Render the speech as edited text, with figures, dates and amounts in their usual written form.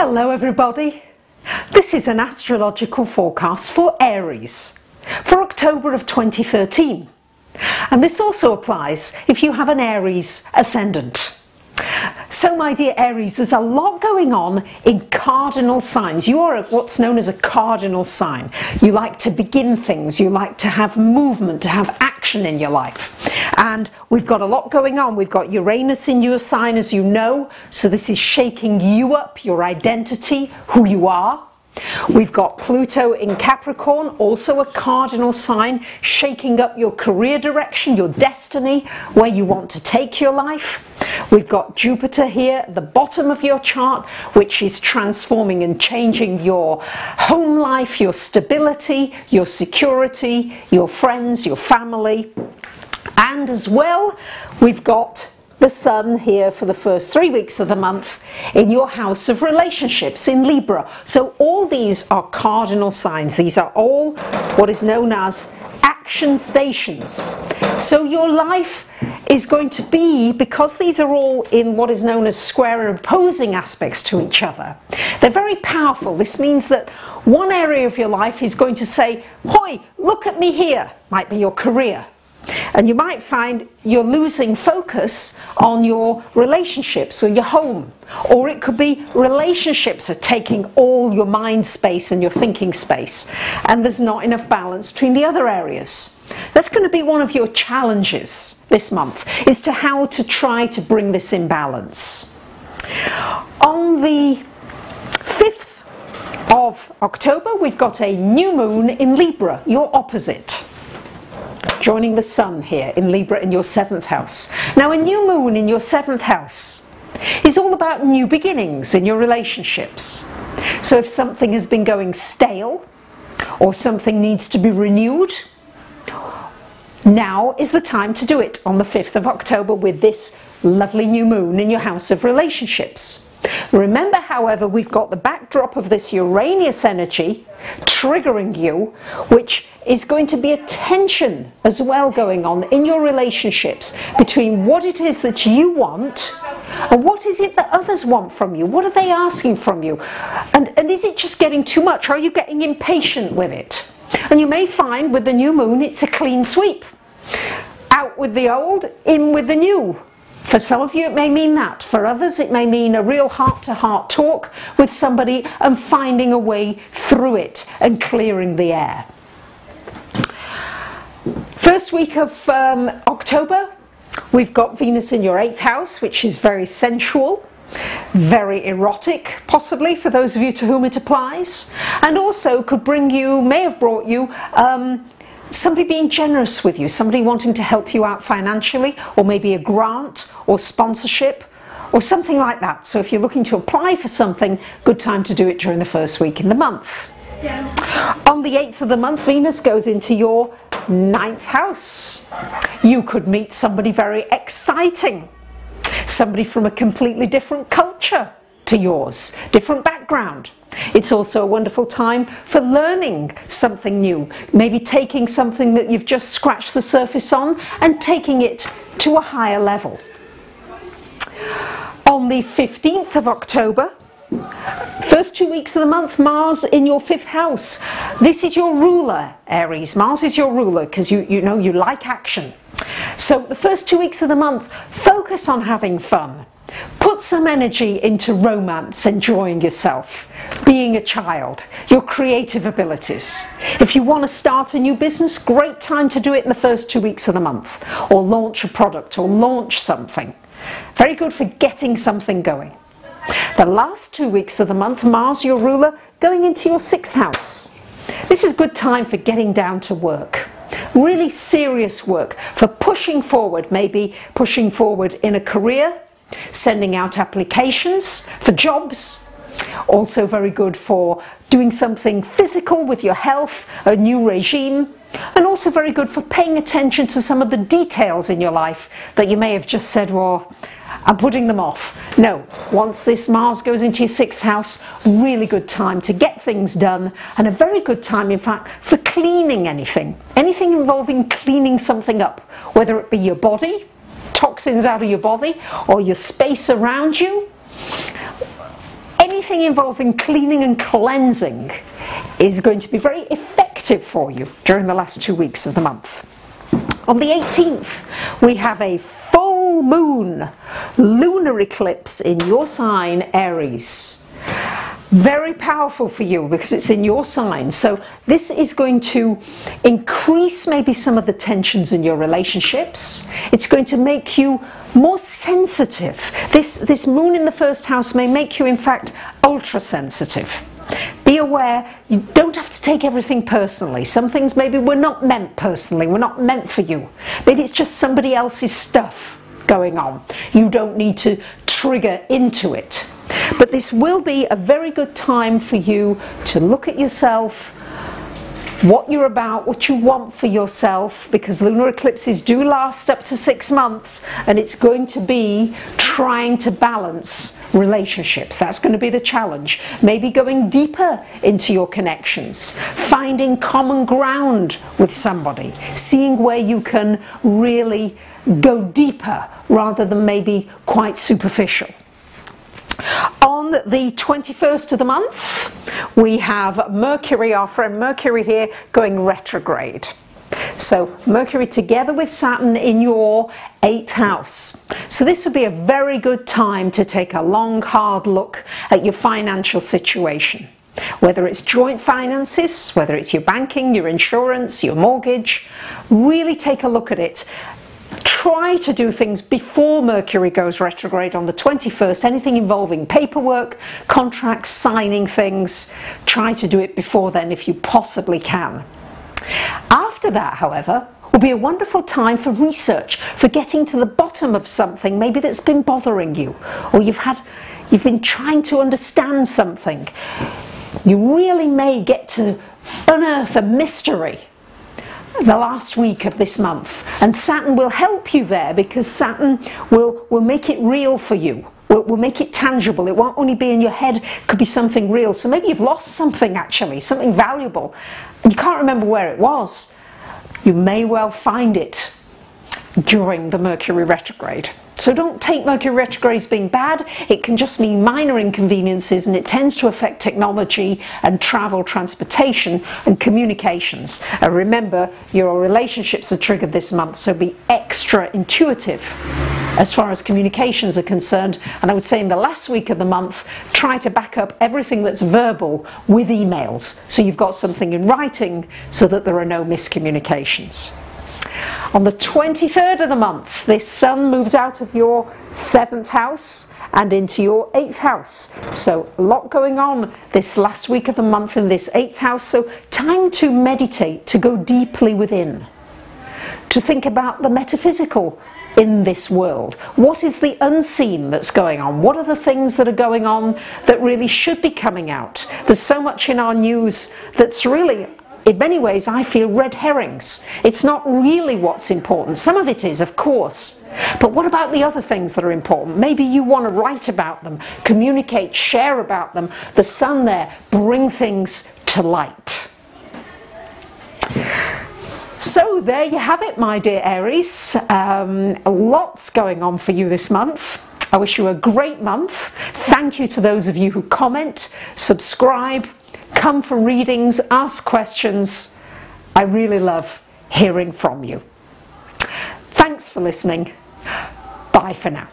Hello everybody, this is an astrological forecast for Aries for October of 2013, and this also applies if you have an Aries ascendant. So my dear Aries, there's a lot going on in cardinal signs. You are what's known as a cardinal sign. You like to begin things, you like to have movement, to have action in your life. And we've got a lot going on. We've got Uranus in your sign, as you know, so this is shaking you up, your identity, who you are. We've got Pluto in Capricorn, also a cardinal sign, shaking up your career direction, your destiny, where you want to take your life. We've got Jupiter here at the bottom of your chart, which is transforming and changing your home life, your stability, your security, your friends, your family. And as well, we've got the Sun here for the first 3 weeks of the month in your house of relationships in Libra. So all these are cardinal signs. These are all what is known as action stations. So your life is going to be, because these are all in what is known as square and opposing aspects to each other, they're very powerful. This means that one area of your life is going to say, "Hoi, look at me here," might be your career. And you might find you're losing focus on your relationships or your home. Or it could be relationships are taking all your mind space and your thinking space, and there's not enough balance between the other areas. That's going to be one of your challenges this month, is to how to try to bring this in balance. On the 5th of October, we've got a new moon in Libra, your opposite, joining the Sun here in Libra in your 7th house. Now, a new moon in your 7th house is all about new beginnings in your relationships. So if something has been going stale or something needs to be renewed, now is the time to do it on the 5th of October with this lovely new moon in your house of relationships. Remember, however, we've got the backdrop of this Uranus energy triggering you, which is going to be a tension as well going on in your relationships between what it is that you want and what is it that others want from you. What are they asking from you? And is it just getting too much? Are you getting impatient with it? And you may find with the new moon it's a clean sweep. Out with the old, in with the new. For some of you it may mean that. For others it may mean a real heart-to-heart talk with somebody and finding a way through it and clearing the air. First week of October, we've got Venus in your 8th house, which is very sensual, very erotic, possibly for those of you to whom it applies, and also could bring you, may have brought you, somebody being generous with you, somebody wanting to help you out financially, or maybe a grant or sponsorship or something like that. So if you're looking to apply for something, good time to do it during the first week in the month. Yeah. On the 8th of the month, Venus goes into your 9th house. You could meet somebody very exciting, somebody from a completely different culture to yours, different background. It's also a wonderful time for learning something new, maybe taking something that you've just scratched the surface on and taking it to a higher level. On the 15th of October, first 2 weeks of the month, Mars in your 5th house. This is your ruler, Aries. Mars is your ruler because you know you like action. So the first 2 weeks of the month, focus on having fun. Put some energy into romance, enjoying yourself, being a child, your creative abilities. If you want to start a new business, great time to do it in the first 2 weeks of the month, or launch a product or launch something. Very good for getting something going. The last 2 weeks of the month, Mars, your ruler, going into your 6th house. This is a good time for getting down to work. Really serious work, for pushing forward, maybe pushing forward in a career, sending out applications for jobs. Also very good for doing something physical with your health, a new regime, and also very good for paying attention to some of the details in your life that you may have just said, well, I'm putting them off. No, once this Mars goes into your 6th house, really good time to get things done, and a very good time, in fact, for cleaning anything involving cleaning something up, whether it be your body, toxins out of your body, or your space around you. anything involving cleaning and cleansing is going to be very effective for you during the last 2 weeks of the month. On the 18th, we have a full moon lunar eclipse in your sign, Aries. Very powerful for you because it's in your sign. So this is going to increase maybe some of the tensions in your relationships. It's going to make you more sensitive. This moon in the first house may make you, in fact, ultra sensitive. Be aware, you don't have to take everything personally. Some things maybe were not meant personally, were not meant for you. Maybe it's just somebody else's stuff going on. You don't need to trigger into it. But this will be a very good time for you to look at yourself, what you're about, what you want for yourself, because lunar eclipses do last up to 6 months, and it's going to be trying to balance relationships. That's going to be the challenge. Maybe going deeper into your connections, finding common ground with somebody, seeing where you can really go deeper rather than maybe quite superficial. On the 21st of the month, we have Mercury, our friend Mercury here, going retrograde. So Mercury together with Saturn in your 8th house. So this would be a very good time to take a long, hard look at your financial situation. Whether it's joint finances, whether it's your banking, your insurance, your mortgage, really take a look at it. Try to do things before Mercury goes retrograde on the 21st. Anything involving paperwork, contracts, signing things, try to do it before then if you possibly can. After that, however, will be a wonderful time for research, for getting to the bottom of something maybe that's been bothering you, or you've been trying to understand something. You really may get to unearth a mystery the last week of this month, and Saturn will help you there, because Saturn will make it real for you, will make it tangible. It won't only be in your head, it could be something real. So maybe you've lost something, actually, something valuable, and you can't remember where it was. You may well find it during the Mercury retrograde. So don't take Mercury retrograde as being bad. It can just mean minor inconveniences, and it tends to affect technology and travel, transportation and communications. And remember, your relationships are triggered this month, so be extra intuitive as far as communications are concerned. And I would say in the last week of the month, try to back up everything that's verbal with emails, so you've got something in writing so that there are no miscommunications. On the 23rd of the month, this Sun moves out of your 7th house and into your 8th house. So a lot going on this last week of the month in this 8th house. So time to meditate, to go deeply within, to think about the metaphysical in this world. What is the unseen that's going on? What are the things that are going on that really should be coming out? There's so much in our news that's really, in many ways, I feel, red herrings. It's not really what's important. Some of it is, of course. But what about the other things that are important? Maybe you want to write about them, communicate, share about them. The Sun there, bring things to light. So there you have it, my dear Aries. Lots going on for you this month. I wish you a great month. Thank you to those of you who comment, subscribe, come for readings, ask questions. I really love hearing from you. Thanks for listening. Bye for now.